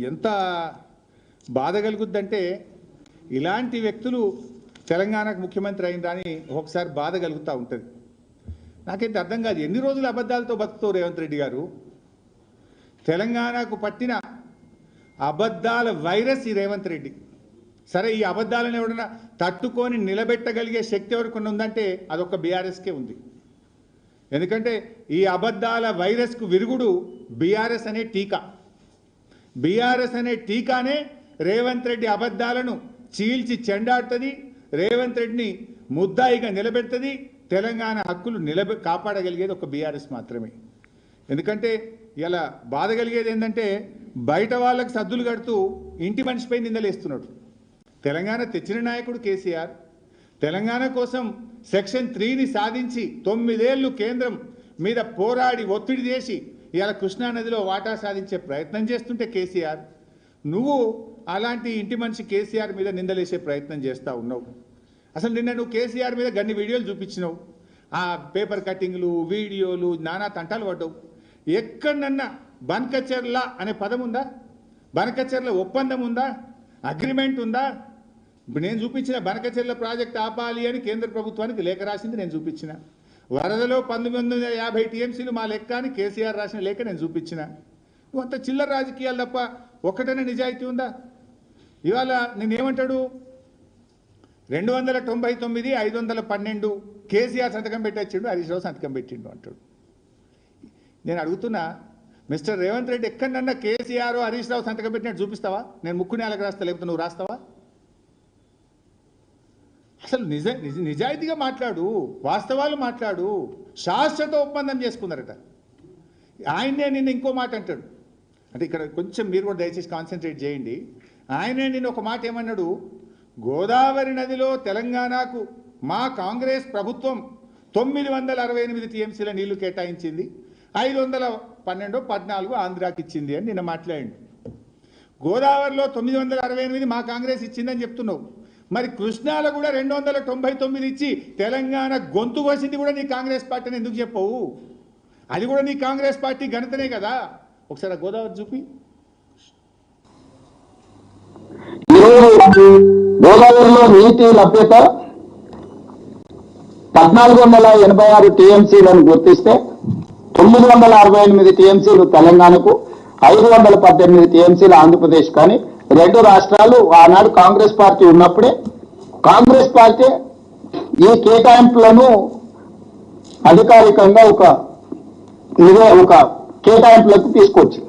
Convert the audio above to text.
ఎంత బాధ కలుగుద్దంటే ఇలాంటి వ్యక్తులు తెలంగాణకు ముఖ్యమంత్రి అయిందని ఒకసారి బాధ కలుగుతూ ఉంటుంది. నాకైతే అర్థం కాదు, ఎన్ని రోజులు అబద్ధాలతో బతుకుతావు రేవంత్ రెడ్డి గారు? తెలంగాణకు పట్టిన అబద్ధాల వైరస్ ఈ రేవంత్ రెడ్డి. సరే, ఈ అబద్ధాలను ఎవడన్నా తట్టుకొని నిలబెట్టగలిగే శక్తి ఎవరికి ఉందంటే అదొక బీఆర్ఎస్కే ఉంది. ఎందుకంటే ఈ అబద్ధాల వైరస్కు విరుగుడు బీఆర్ఎస్ అనే టీకా. బీఆర్ఎస్ అనే టీకానే రేవంత్ రెడ్డి అబద్ధాలను చీల్చి చెండాడుతుంది, రేవంత్ రెడ్డిని ముద్దాయిగా నిలబెడుతుంది. తెలంగాణ హక్కులు కాపాడగలిగేది ఒక బీఆర్ఎస్ మాత్రమే. ఎందుకంటే ఇలా బాధ కలిగేది ఏంటంటే బయట వాళ్ళకి సద్దులు కడుతూ ఇంటి మనిషిపై నిందలేస్తున్నాడు. తెలంగాణ తెచ్చిన నాయకుడు కేసీఆర్. తెలంగాణ కోసం సెక్షన్ 3ని సాధించి 9 ఏళ్ళు కేంద్రం మీద పోరాడి ఒత్తిడి చేసి ఇవాళ కృష్ణానదిలో వాటా సాధించే ప్రయత్నం చేస్తుంటే కేసీఆర్, నువ్వు అలాంటి ఇంటి మనిషి కేసీఆర్ మీద నిందలేసే ప్రయత్నం చేస్తూ ఉన్నావు. అసలు నిన్న నువ్వు కేసీఆర్ మీద గన్ని వీడియోలు చూపించినావు, ఆ పేపర్ కటింగ్లు వీడియోలు నానా తంటాలు పడ్డావు. ఎక్కడన్నా బనకచెర్ల అనే పదం ఉందా? బనకచెర్ల ఒప్పందం ఉందా? అగ్రిమెంట్ ఉందా? ఇప్పుడు నేను చూపించిన బనకచెర్ల ప్రాజెక్ట్ ఆపాలి అని కేంద్ర ప్రభుత్వానికి లేఖ రాసింది నేను చూపించిన. వరదలో 1950 టీఎంసీలు మా లెక్క అని కేసీఆర్ రాసిన లేఖ నేను చూపించిన. నువ్వు అంత చిల్లర రాజకీయాలు తప్ప ఒక్కటైనా నిజాయితీ ఉందా? ఇవాళ నేనేమంటాడు, 299 512 కేసీఆర్ సంతకం పెట్టిండు, హరీష్ రావు సంతకం పెట్టిండు అంటాడు. నేను అడుగుతున్నా, మిస్టర్ రేవంత్ రెడ్డి, ఎక్కడన్నా కేసీఆర్ హరీష్ రావు సంతకం పెట్టినట్టు చూపిస్తావా? నేను ముక్కు నేలకు రాస్తా, లేకపోతే నువ్వు రాస్తావా? అసలు నిజాయితీగా మాట్లాడు, వాస్తవాలు మాట్లాడు. శాశ్వత ఒప్పందం చేసుకున్నారట. ఆయనే నిన్న ఇంకో మాట అంటాడు. అంటే ఇక్కడ కొంచెం మీరు కూడా దయచేసి కాన్సన్ట్రేట్ చేయండి. ఆయనే నిన్న ఒక మాట ఏమన్నాడు, గోదావరి నదిలో తెలంగాణకు మా కాంగ్రెస్ ప్రభుత్వం 968 టీఎంసీల నీళ్లు కేటాయించింది, 512 14 ఆంధ్రాకి ఇచ్చింది అని నిన్న మాట్లాడండి. గోదావరిలో 968 మా కాంగ్రెస్ ఇచ్చిందని చెప్తున్నావు. మరి కృష్ణాలో కూడా 299 ఇచ్చి తెలంగాణ గొంతు కోసింది కూడా నీ కాంగ్రెస్ పార్టీ అని ఎందుకు చెప్పవు? అది కూడా నీ కాంగ్రెస్ పార్టీ ఘనతనే కదా. ఒకసారి గోదావరి చూపి. గోదావరిలో నీటి లభ్యత 1486 టీఎంసీలను గుర్తిస్తే 968 టీఎంసీలు తెలంగాణకు, 518 టీఎంసీలు ఆంధ్రప్రదేశ్. కానీ రెండు రాష్ట్రాలు ఆనాడు కాంగ్రెస్ పార్టీ ఉన్నప్పుడే కాంగ్రెస్ పార్టీ ఈ కేటాయింపులను అధికారికంగా ఒక కేటాయింపులకు తీసుకొచ్చింది.